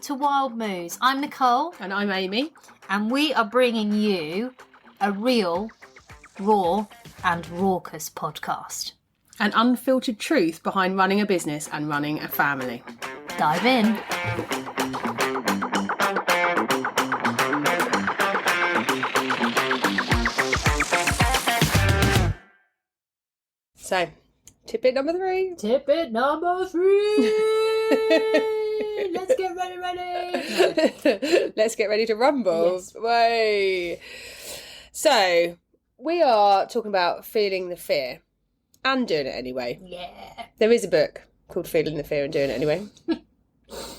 to Wild Moos. I'm Nicole. And I'm Amy. And we are bringing you a real, raw and raucous podcast. An unfiltered truth behind running a business and running a family. Dive in. So, tidbit number 3. Tidbit number 3. Let's get ready. No. Let's get ready to rumble. Yes. Way. So, we are talking about feeling the fear and doing it anyway. Yeah. There is a book called Feeling the Fear and Doing It Anyway.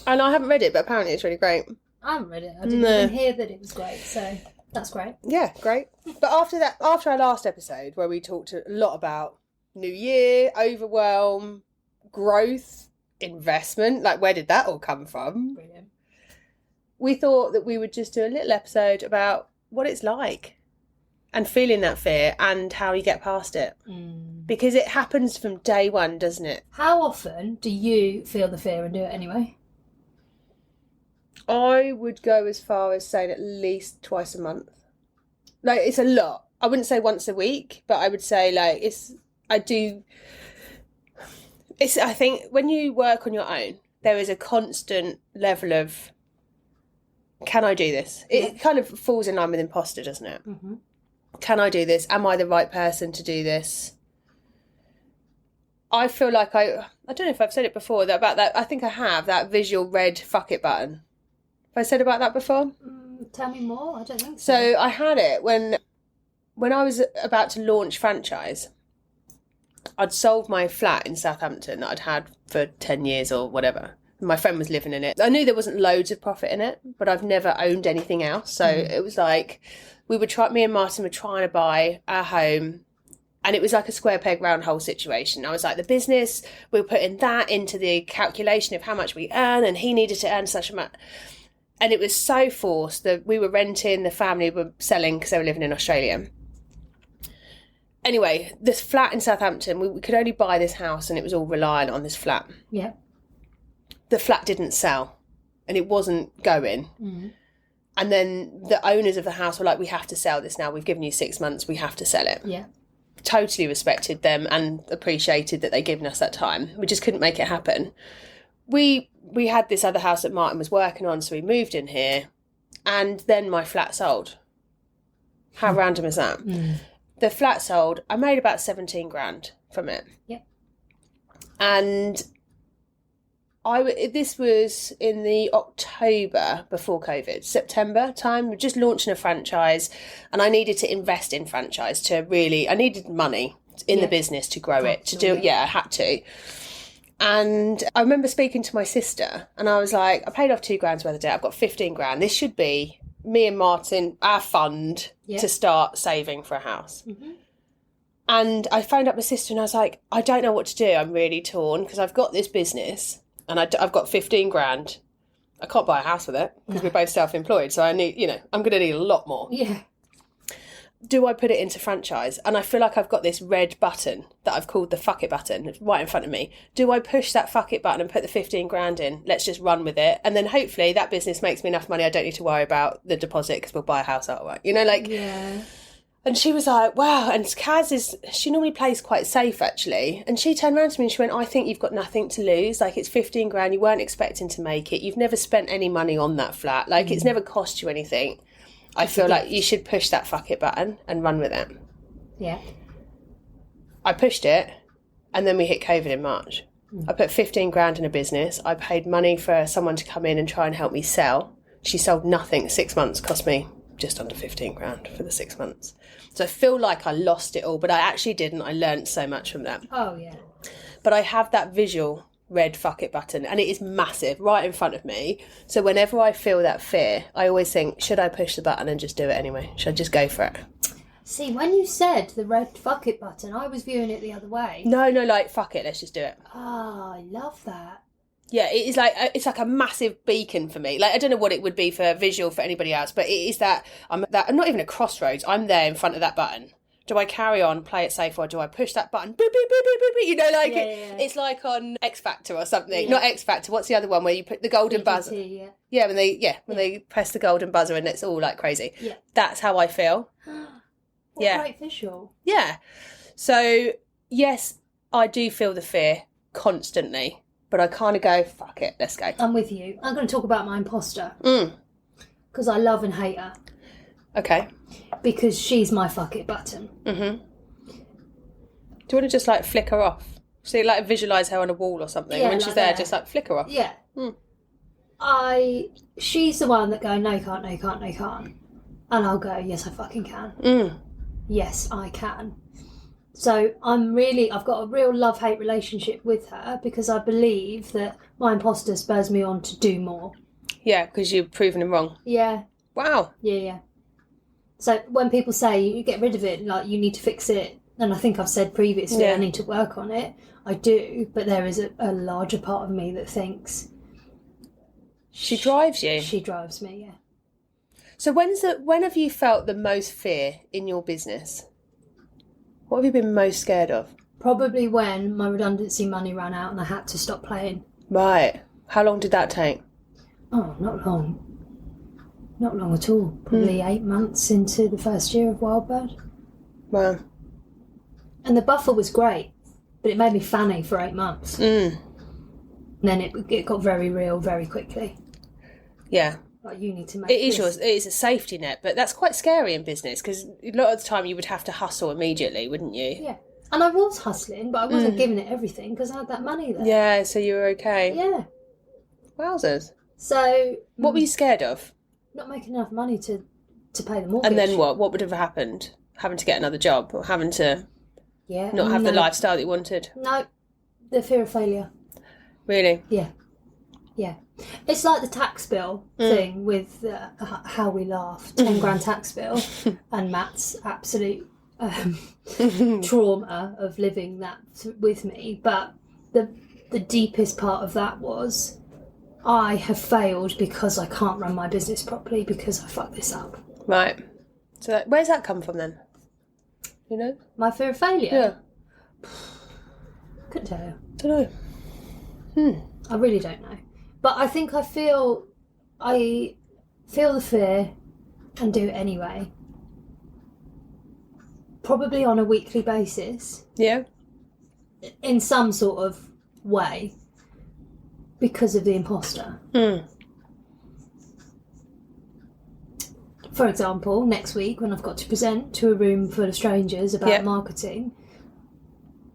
And I haven't read it, but apparently it's really great. I haven't read it. I didn't even hear that it was great, so that's great. Yeah, great. But after our last episode where we talked a lot about New Year, overwhelm, growth, investment, like where did that all come from? Brilliant. We thought that we would just do a little episode about what it's like and feeling that fear and how you get past it. Because it happens from day one, doesn't it? How often do you feel the fear and do it anyway? I would go as far as saying at least twice a month. Like, it's a lot. I wouldn't say once a week, but I would say, like, I think when you work on your own, there is a constant level of, can I do this? It kind of falls in line with imposter, doesn't it? Mm-hmm. Can I do this? Am I the right person to do this? I feel like I don't know if I've said it before, about that. I think I have, that visual red fuck it button. Have I said about that before? Tell me more. I don't think so. So I had it when I was about to launch franchise. I'd sold my flat in Southampton that I'd had for 10 years or whatever. My friend was living in it. I knew there wasn't loads of profit in it, but I've never owned anything else. So it was like, me and Martin were trying to buy our home, and it was like a square peg round hole situation. I was like, the business, we were putting that into the calculation of how much we earn, and he needed to earn such a much. And it was so forced that we were renting, the family were selling because they were living in Australia. Anyway, this flat in Southampton, we could only buy this house and it was all reliant on this flat. Yeah. The flat didn't sell and it wasn't going. Mm-hmm. And then the owners of the house were like, we have to sell this now. We've given you 6 months. We have to sell it. Yeah. Totally respected them and appreciated that they'd given us that time. We just couldn't make it happen. We had this other house that Martin was working on, so we moved in here. And then my flat sold. How random is that? The flat sold, I made about 17 grand from it. Yep. And this was in the October before COVID, September time, just launching a franchise, and I needed to invest in franchise I needed money in the business to grow it, to do it. Yeah, I had to. And I remember speaking to my sister and I was like, I paid off 2 grand's worth of debt. I've got 15 grand. This should be me and Martin, our fund to start saving for a house. Mm-hmm. And I phoned up my sister and I was like, I don't know what to do. I'm really torn because I've got this business and I've got 15 grand. I can't buy a house with it because we're both self-employed. So I need, I'm going to need a lot more. Yeah. Do I put it into franchise? And I feel like I've got this red button that I've called the fuck it button. It's right in front of me. Do I push that fuck it button and put the 15 grand in? Let's just run with it. And then hopefully that business makes me enough money. I don't need to worry about the deposit because we'll buy a house outright. Yeah. And she was like, wow. And Kaz she normally plays quite safe actually. And she turned around to me and she went, I think you've got nothing to lose. Like, it's 15 grand. You weren't expecting to make it. You've never spent any money on that flat. Like, it's never cost you anything. I feel like you should push that fuck it button and run with it. Yeah. I pushed it and then we hit COVID in March. I put 15 grand in a business. I paid money for someone to come in and try and help me sell. She sold nothing. 6 months cost me just under 15 grand for the 6 months. So I feel like I lost it all, but I actually didn't. I learned so much from that. Oh, yeah. But I have that visual red fuck it button and it is massive right in front of me. So whenever I feel that fear, I always think, should I push the button and just do it anyway? Should I just go for it? See, when you said the red fuck it button, I was viewing it the other way. No, like, fuck it, let's just do it. Oh, I love that. Yeah, it's like a massive beacon for me. Like, I don't know what it would be for visual for anybody else, but it is that I'm not even at crossroads. I'm there in front of that button, Do I carry on, play it safe, or do I push that button? Boop, boop, boop, boop, boop, boop, you know, like it's like on X Factor or something. Yeah. Not X Factor. What's the other one where you put the golden buzzer? Yeah, when they press the golden buzzer and it's all like crazy. Yeah, that's how I feel. What a great visual. Yeah. So yes, I do feel the fear constantly, but I kind of go, fuck it, let's go. I'm with you. I'm going to talk about my imposter because I love and hate her. Okay. Because she's my fuck it button. Mm-hmm. Do you want to just like flick her off? So you like visualise her on a wall or something. When she's there, just like flick her off. Yeah. She's the one that go, no, you can't, no, you can't, no, you can't. And I'll go, yes, I fucking can. Yes, I can. So I've got a real love-hate relationship with her because I believe that my imposter spurs me on to do more. Yeah, because you've proven him wrong. Yeah. Wow. Yeah. So when people say you get rid of it, like you need to fix it, and I think I've said previously I need to work on it, I do, but there is a larger part of me that thinks... She drives you? She drives me, yeah. So when have you felt the most fear in your business? What have you been most scared of? Probably when my redundancy money ran out and I had to stop playing. Right. How long did that take? Oh, not long. Not long at all. Probably 8 months into the first year of Wildbird. Wow. And the buffer was great, but it made me fanny for 8 months. And then it got very real very quickly. Yeah. Like, you need to make it is a safety net, but that's quite scary in business because a lot of the time you would have to hustle immediately, wouldn't you? Yeah. And I was hustling, but I wasn't giving it everything because I had that money there. Yeah, so you were okay. Yeah. Wowzers. So... What were you scared of? Not making enough money to pay the mortgage. And then what? What would have happened? Having to get another job or having to not have the lifestyle that you wanted? No. The fear of failure. Really? Yeah. Yeah. It's like the tax bill thing with how we laugh. 10 grand tax bill and Matt's absolute trauma of living that with me. But the deepest part of that was I have failed because I can't run my business properly because I fucked this up. Right. So where's that come from then? You know? My fear of failure? Yeah. Couldn't tell you. Don't know. I really don't know. But I think I feel the fear and do it anyway. Probably on a weekly basis. Yeah. In some sort of way. Because of the imposter. For example, next week when I've got to present to a room full of strangers about marketing,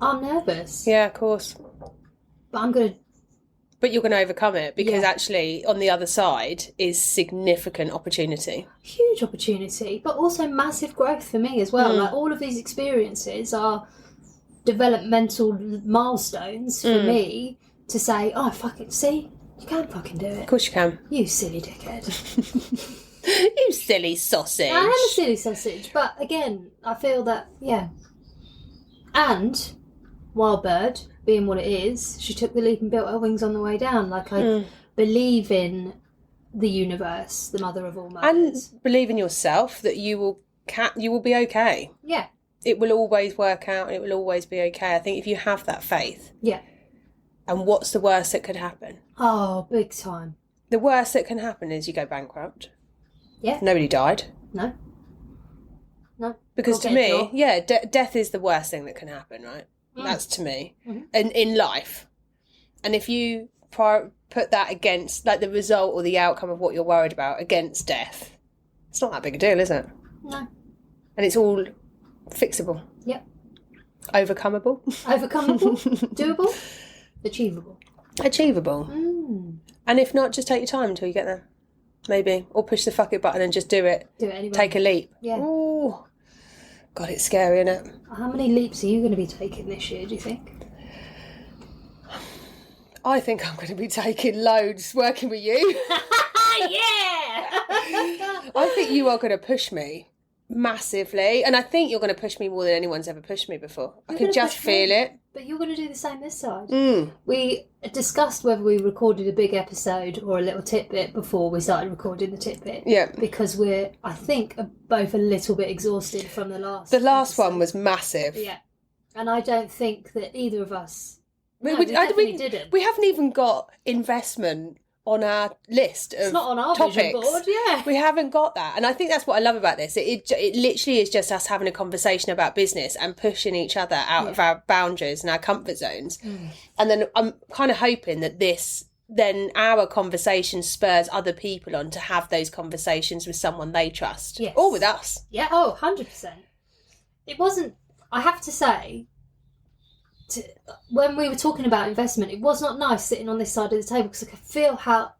I'm nervous. Yeah, of course. But you're going to overcome it because actually on the other side is significant opportunity. Huge opportunity, but also massive growth for me as well. Like all of these experiences are developmental milestones for me to say, oh, fucking see, you can fucking do it. Of course you can. You silly dickhead. You silly sausage. I am a silly sausage, but again, I feel that, And Wildbird, being what it is, she took the leap and built her wings on the way down. Like, I believe in the universe, the mother of all mothers. And believe in yourself that you will be okay. Yeah. It will always work out and it will always be okay. I think if you have that faith. Yeah. And what's the worst that could happen? Oh, big time. The worst that can happen is you go bankrupt. Yeah. Nobody died. No. Because to me, death is the worst thing that can happen, right? That's to me. And in life. And if you put that against, like the result or the outcome of what you're worried about against death, it's not that big a deal, is it? No. And it's all fixable. Yep. Overcomeable. Doable. Achievable. And if not, just take your time until you get there. Maybe. Or push the fuck it button and just do it. Do it anyway. Take a leap. Yeah. Ooh. God, it's scary, isn't it? How many leaps are you going to be taking this year, do you think? I think I'm going to be taking loads working with you. Yeah! I think you are going to push me massively. And I think you're going to push me more than anyone's ever pushed me before. I can just feel it. But you're going to do the same this side. We discussed whether we recorded a big episode or a little tidbit before we started recording the tidbit. Yeah. Because we're, I think, both a little bit exhausted from the last. The last episode. one was massive. Yeah. And I don't think that either of us. We definitely didn't. We haven't even got investment on our list of It's not on our topics. vision board, yeah. We haven't got that. And I think that's what I love about this. It literally is just us having a conversation about business and pushing each other out of our boundaries and our comfort zones. And then I'm kind of hoping that then our conversation spurs other people on to have those conversations with someone they trust. Yes. Or with us. Yeah, 100%. It wasn't, I have to say, when we were talking about investment, it was not nice sitting on this side of the table because I could feel how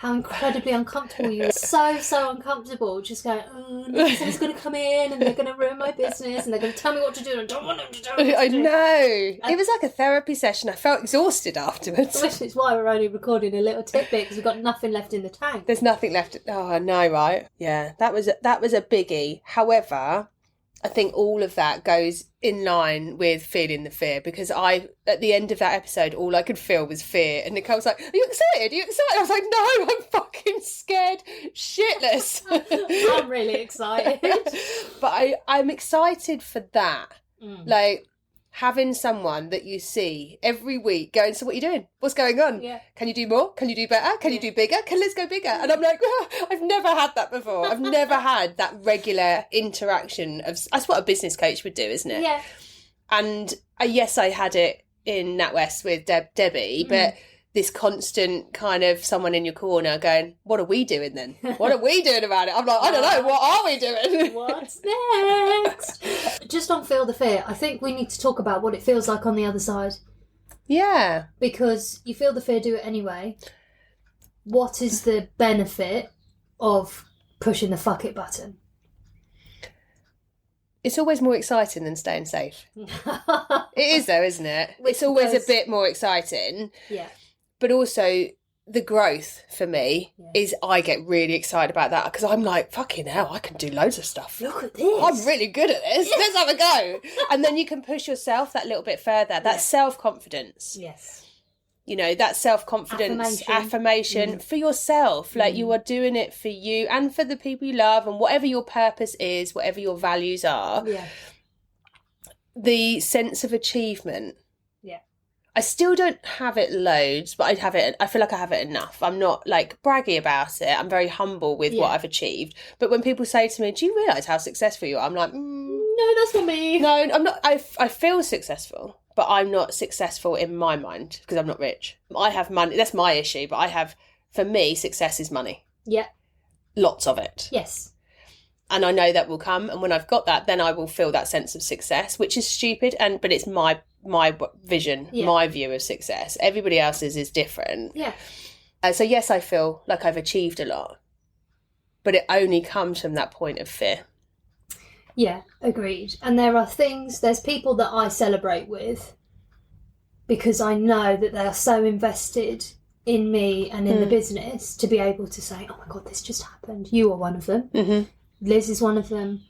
incredibly uncomfortable you were. So uncomfortable, just going, someone's going to come in and they're going to ruin my business and they're going to tell me what to do and I don't want them to do it. I know. It was like a therapy session. I felt exhausted afterwards. Which is why we're only recording a little tidbit because we've got nothing left in the tank. There's nothing left. Oh, I know, right? Yeah, that was a biggie. However, I think all of that goes in line with feeling the fear because at the end of that episode, all I could feel was fear. And Nicole was like, "Are you excited? Are you excited?" I was like, "No, I'm fucking scared shitless." I'm really excited. But I'm excited for that. Like, having someone that you see every week going, "So what are you doing? What's going on? Yeah. Can you do more? Can you do better? Can you do bigger? Let's go bigger." And I'm like, I've never had that before. I've never had that regular interaction of, that's what a business coach would do, isn't it? Yeah. And yes, I had it in NatWest with Debbie, but this constant kind of someone in your corner going, "What are we doing then? What are we doing about it?" I'm like, I don't know. What are we doing? What's next? Just on Feel the Fear, I think we need to talk about what it feels like on the other side. Yeah. Because you feel the fear, do it anyway. What is the benefit of pushing the fuck it button? It's always more exciting than staying safe. It is though, isn't it? It's always a bit more exciting. Yeah. But also the growth for me is I get really excited about that because I'm like, fucking hell, I can do loads of stuff. Look at this. I'm really good at this. Let's have a go. And then you can push yourself that little bit further. That self-confidence. Yes. You know, that self-confidence, affirmation for yourself. Like you are doing it for you and for the people you love and whatever your purpose is, whatever your values are. Yeah. The sense of achievement. Yeah. I still don't have it loads, but I feel like I have it enough. I'm not like braggy about it. I'm very humble with what I've achieved. But when people say to me, "Do you realise how successful you are?" I'm like, no, that's not me. No, I'm not. I feel successful, but I'm not successful in my mind because I'm not rich. I have money. That's my issue. But for me, success is money. Yeah. Lots of it. Yes. And I know that will come. And when I've got that, then I will feel that sense of success, which is stupid. But it's my vision, my view of success. Everybody else's is different. Yeah. So yes, I feel like I've achieved a lot, but it only comes from that point of fear. Yeah, agreed. And there's people that I celebrate with because I know that they are so invested in me and in the business to be able to say, "Oh my God, this just happened." You are one of them. Mm-hmm. Liz is one of them.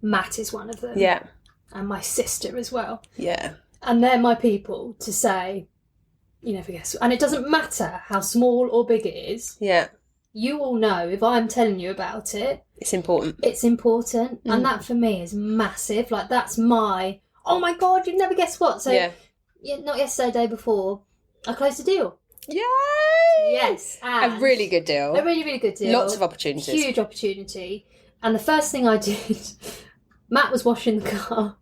Matt is one of them. Yeah. And my sister as well. Yeah. And they're my people to say, "You never guess." And it doesn't matter how small or big it is. Yeah. You all know if I'm telling you about it, it's important. It's important. And that for me is massive. Like that's my, "Oh my God, you'd never guess what." So not yesterday, day before, I closed a deal. Yay! Yes. A really good deal. A really, really good deal. Lots of opportunities. Huge opportunity. And the first thing I did, Matt was washing the car.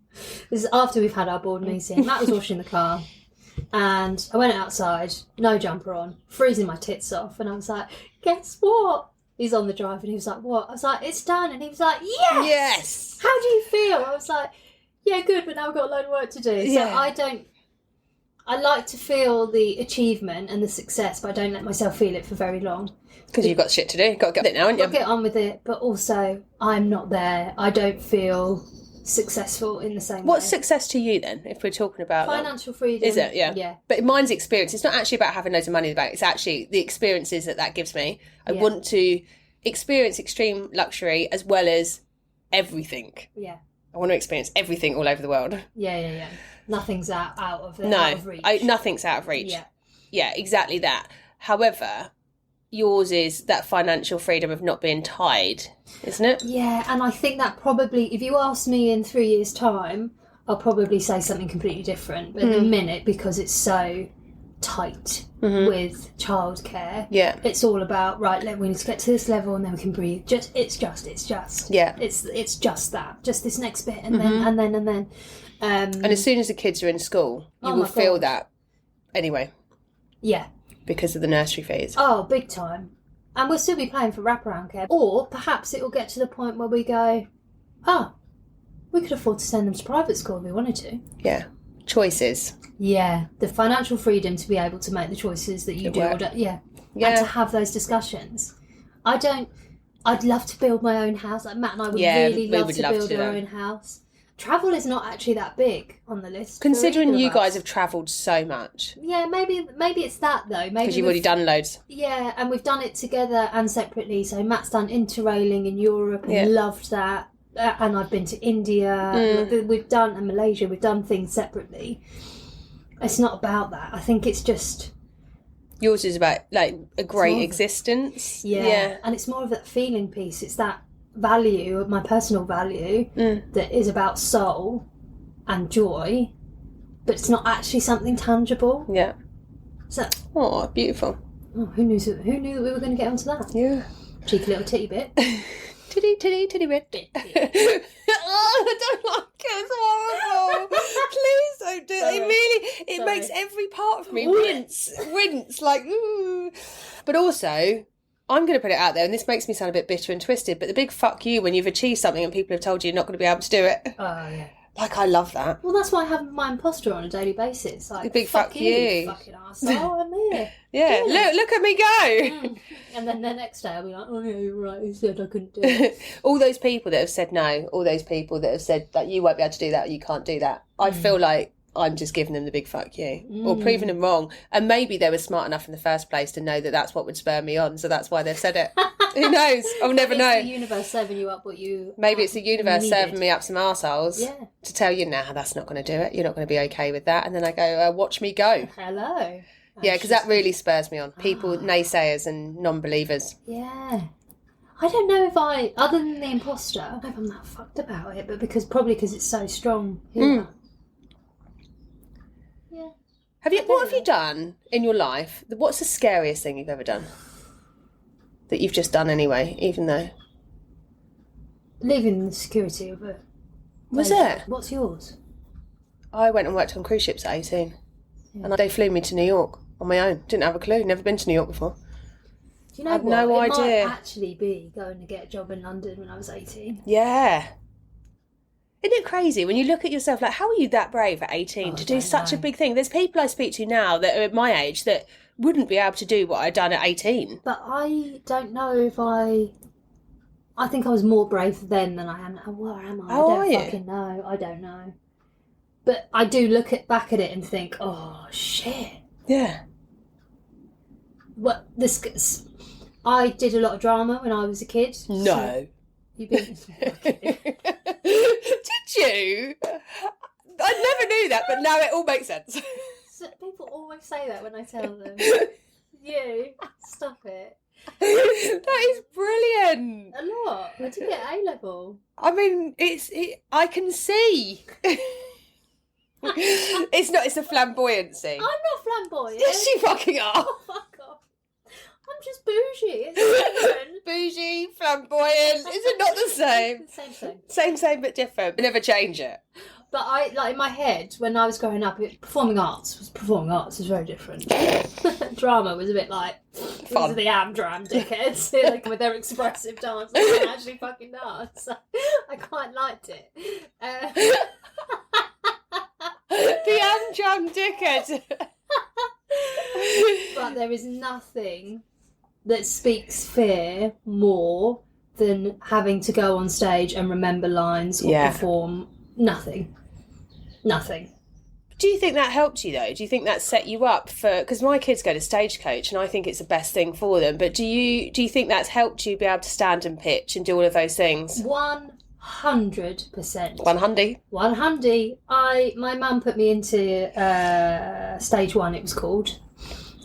This is after we've had our board meeting. Matt was washing the car. And I went outside, no jumper on, freezing my tits off. And I was like, "Guess what?" He's on the drive and he was like, "What?" I was like, "It's done." And he was like, "Yes! Yes! How do you feel?" I was like, "Yeah, good, but now I've got a load of work to do." So I like to feel the achievement and the success, but I don't let myself feel it for very long. Because you've got shit to do. You've got to get it now, haven't you? I'll get on with it, but also I'm not there. I don't feel successful in the same way. What's success to you then, if we're talking about financial freedom? Is it? Yeah. But mine's experience. It's not actually about having loads of money in the bank. It's actually the experiences that gives me. I want to experience extreme luxury as well as everything. Yeah. I want to experience everything all over the world. Yeah. Nothing's out of reach. Nothing's out of reach. Yeah, exactly that. However, yours is that financial freedom of not being tied, isn't it? Yeah, and I think that probably, if you ask me in 3 years' time, I'll probably say something completely different. But at the minute, because it's so tight with childcare, it's all about, right, we need to get to this level and then we can breathe. It's just. Yeah. It's just that. Just this next bit and then. And as soon as the kids are in school, you will feel that anyway. Yeah. Because of the nursery fees. Oh, big time. And we'll still be paying for wraparound care. Or perhaps it will get to the point where we go, we could afford to send them to private school if we wanted to. Yeah. Choices. Yeah. The financial freedom to be able to make the choices that you do. And to have those discussions. I'd love to build my own house. Like Matt and I would really love to build our own house. Travel is not actually that big on the list. Considering you guys have travelled so much. Yeah, maybe it's that though. Maybe because you've already done loads. Yeah, and we've done it together and separately. So Matt's done interrailing in Europe and loved that. And I've been to India. We've done, and Malaysia. We've done things separately. It's not about that. I think it's just... Yours is about like a great existence. Yeah, and it's more of that feeling piece. It's that value of my personal value that is about soul and joy, but it's not actually something tangible. Yeah. So, beautiful. Oh, who knew that we were going to get onto that? Yeah. Cheeky little titty bit. Titty bit. I don't like it. It's horrible. Please don't do it. It makes every part of me wince. Like, ooh. But also, I'm going to put it out there, and this makes me sound a bit bitter and twisted, but the big fuck you when you've achieved something and people have told you you're not going to be able to do it. Oh, yeah. Like, I love that. Well, that's why I have my imposter on a daily basis. Like, the big fuck you. Fucking arsehole, I'm here. Yeah, look at me go. And then the next day I'll be like, oh yeah, you're right, you said I couldn't do it. All those people that have said no, all those people that have said that you won't be able to do that or you can't do that, I feel like I'm just giving them the big fuck you or proving them wrong. And maybe they were smart enough in the first place to know that that's what would spur me on, so that's why they've said it. Who knows? I'll never know. It's the universe serving you up what you... Maybe it's the universe serving me up some arseholes to tell you, nah, that's not going to do it. You're not going to be okay with that. And then I go, watch me go. Hello. Yeah, because that really spurs me on. People, naysayers and non-believers. Yeah. I don't know if other than the imposter, I don't know if I'm that fucked about it, but probably because it's so strong. Yeah. What have you done in your life? What's the scariest thing you've ever done? That you've just done anyway, even though... Leaving the security of it. Was it? What's yours? I went and worked on cruise ships at 18. Yeah. And they flew me to New York on my own. Didn't have a clue. Never been to New York before. Do you know what? No idea. It might actually be going to get a job in London when I was 18. Yeah. Isn't it crazy when you look at yourself, like, how are you that brave at 18 to do such a big thing? There's people I speak to now that are at my age that wouldn't be able to do what I'd done at 18. But I don't know if I think I was more brave then than I am now. Where am I? I don't fucking know. I don't know. But I do look back at it and think, oh, shit. Yeah. I did a lot of drama when I was a kid. No. So you been... Did you? I never knew that, but now it all makes sense. So people always say that when I tell them. You, stop it. That is brilliant. A lot. Where did you get A-level? I mean, I can see. It's a flamboyancy. I'm not flamboyant. Yes, you fucking are. Oh, fuck off. I'm just bougie. It's different. Bougie, flamboyant. Is it not the same? Same, but different. Never change it. But in my head, when I was growing up, performing arts was very different. Drama was a bit like, these are the Amdram dickheads, like, with their expressive dance. I can't actually fucking dance. I quite liked it. The Amdram dickhead. But there is nothing that speaks fear more than having to go on stage and remember lines or perform. Nothing. Do you think that helped you though? Do you think that set you up for, because my kids go to Stagecoach and I think it's the best thing for them, but do you think that's helped you be able to stand and pitch and do all of those things? 100%. 100. 100. My mum put me into stage 1, it was called,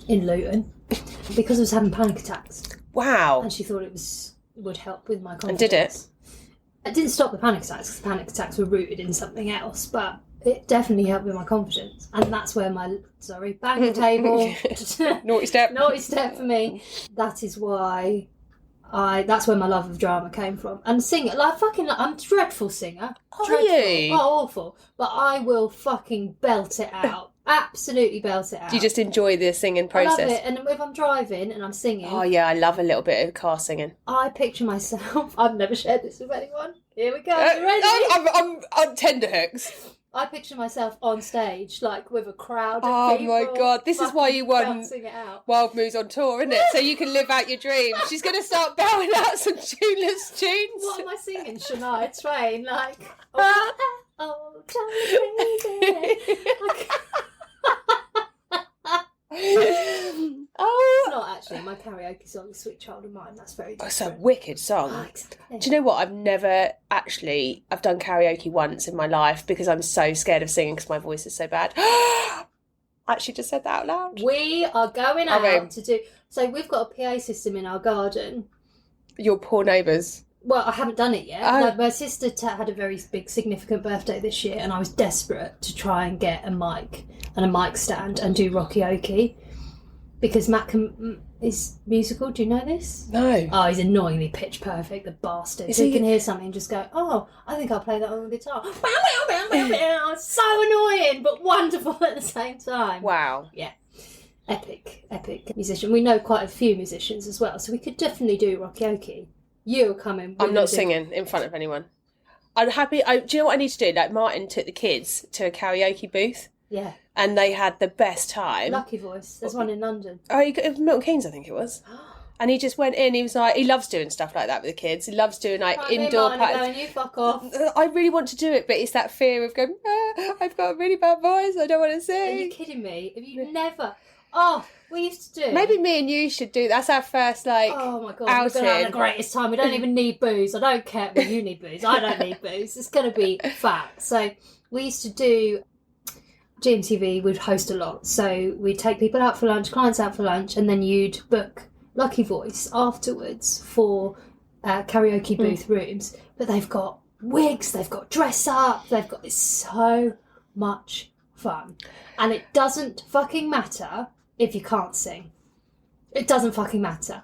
in Luton, because I was having panic attacks. Wow. And she thought would help with my confidence. And did it? It didn't stop the panic attacks, because the panic attacks were rooted in something else, but it definitely helped with my confidence. And that's where bang the table. Naughty step. Naughty step for me. That is why that's where my love of drama came from. And singing, I'm a dreadful singer. Are you? Oh, awful. But I will fucking belt it out. Absolutely belt it out. Do you just enjoy the singing process? I love it. And if I'm driving and I'm singing... Oh, yeah, I love a little bit of car singing. I picture myself... I've never shared this with anyone. Here we go. You ready? I'm on tenterhooks. I picture myself on stage, like, with a crowd of people. Oh, my God. This is why you won Wild Moos on tour, isn't it? So you can live out your dreams. She's going to start bowing out some tuneless tunes. What am I singing? Shania Twain, like... Oh, tell me, baby. It's not actually. My karaoke song is Sweet Child of Mine. That's very different. It's a wicked song. Oh, exactly. Do you know what? I've done karaoke once in my life because I'm so scared of singing because my voice is so bad. I actually just said that out loud. We are going out to do... So we've got a PA system in our garden. Your poor neighbours. Well, I haven't done it yet. Oh. My sister had a very big, significant birthday this year, and I was desperate to try and get a mic and a mic stand and do karaoke. Because Matt is musical. Do you know this? No. Oh, he's annoyingly pitch perfect, the bastard. So you can hear something and just go, oh, I think I'll play that on the guitar. It's so annoying, but wonderful at the same time. Wow. Yeah. Epic musician. We know quite a few musicians as well, so we could definitely do karaoke. You are coming. I'm not singing in front of anyone. I'm happy. Do you know what I need to do? Like, Martin took the kids to a karaoke booth. Yeah. And they had the best time. Lucky Voice. There's one in London. Oh, Milton Keynes, I think it was. And he just went in. He was like, he loves doing stuff like that with the kids. He loves doing like indoor parties. You fuck off. I really want to do it, but it's that fear of going, I've got a really bad voice. I don't want to sing. Are you kidding me? Have you never... Oh, we used to do... Maybe me and you should do... That's our first, like, oh, my God. outing. We're going to have the greatest time. We don't even need booze. I don't care. Well, you need booze. I don't need booze. It's going to be fat. So we used to do... GMTV would host a lot. So we'd take people out for lunch, clients out for lunch, and then you'd book Lucky Voice afterwards for karaoke booth rooms. But they've got wigs, they've got dress up, it's so much fun. And it doesn't fucking matter if you can't sing. It doesn't fucking matter.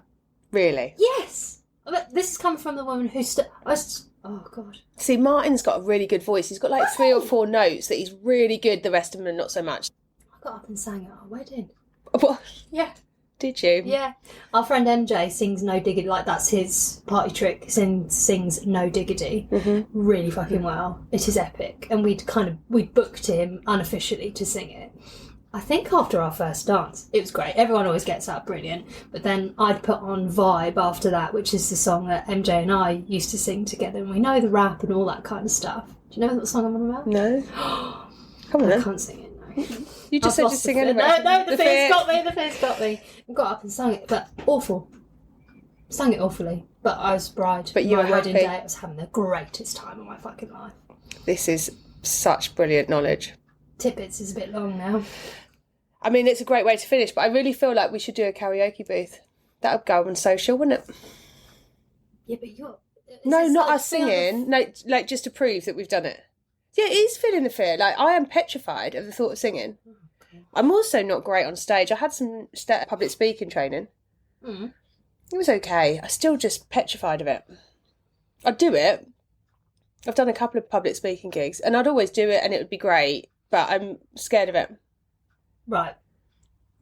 Really? Yes. But this is coming from the woman who... Oh, God. See, Martin's got a really good voice. He's got like 3 or 4 notes that he's really good. The rest of them are not so much. I got up and sang at our wedding. What? Yeah. Did you? Yeah. Our friend MJ sings No Diggity. Like, that's his party trick. Sings No Diggity really fucking well. It is epic. And we'd booked him unofficially to sing it. I think after our first dance, it was great. Everyone always gets up, brilliant. But then I'd put on Vibe after that, which is the song that MJ and I used to sing together. And we know the rap and all that kind of stuff. Do you know what song I'm on about? No. Come on. I can't sing it, no. You just said just sing anyway. No, the fear's got me. I got up and sung it, but awful. Sang it awfully. But I was bride. But you were my wedding happy. day, I was having the greatest time of my fucking life. This is such brilliant knowledge. TitBits is a bit long now. I mean, it's a great way to finish, but I really feel like we should do a karaoke booth. That would go on social, wouldn't it? Yeah, but you're... No, not us singing. No, like, just to prove that we've done it. Yeah, it is feeling the fear. Like, I am petrified of the thought of singing. Okay. I'm also not great on stage. I had some public speaking training. It was okay. I'm still just petrified of it. I'd do it. I've done a couple of public speaking gigs, and I'd always do it, and it would be great, but I'm scared of it. Right.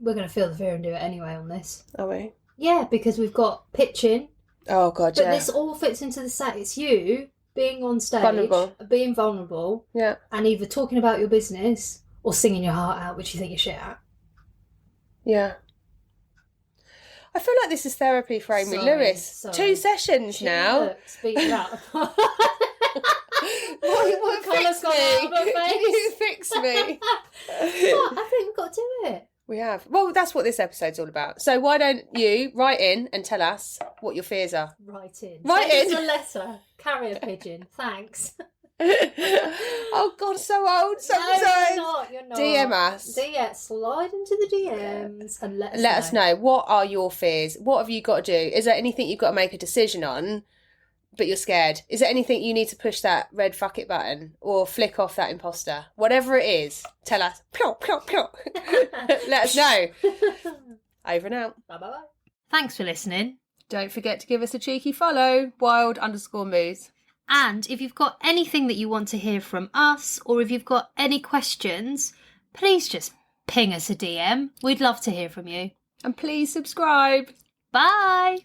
We're going to feel the fear and do it anyway on this. Are we? Yeah, because we've got pitching. Oh, God, yeah. But this all fits into the set. It's you being on stage, being vulnerable, yeah, and either talking about your business or singing your heart out, which you think you're shit at. Yeah. I feel like this is therapy for Amy Lewis. 2 sessions now. Speak it up. What fix me? Can you fix me? What? I think we've got to do it. We have. Well, that's what this episode's all about. So why don't you write in and tell us what your fears are? Write in. Write Send in. us a letter. Carrier pigeon. Thanks. Oh God, so old sometimes. No, you're not. DM us. Slide into the DMs and let us know. What are your fears? What have you got to do? Is there anything you've got to make a decision on, but you're scared? Is there anything you need to push that red fuck it button or flick off that imposter? Whatever it is, tell us. Let us know. Over and out. Bye. Thanks for listening. Don't forget to give us a cheeky follow. wild_moos. And if you've got anything that you want to hear from us, or if you've got any questions, please just ping us a DM. We'd love to hear from you. And please subscribe. Bye.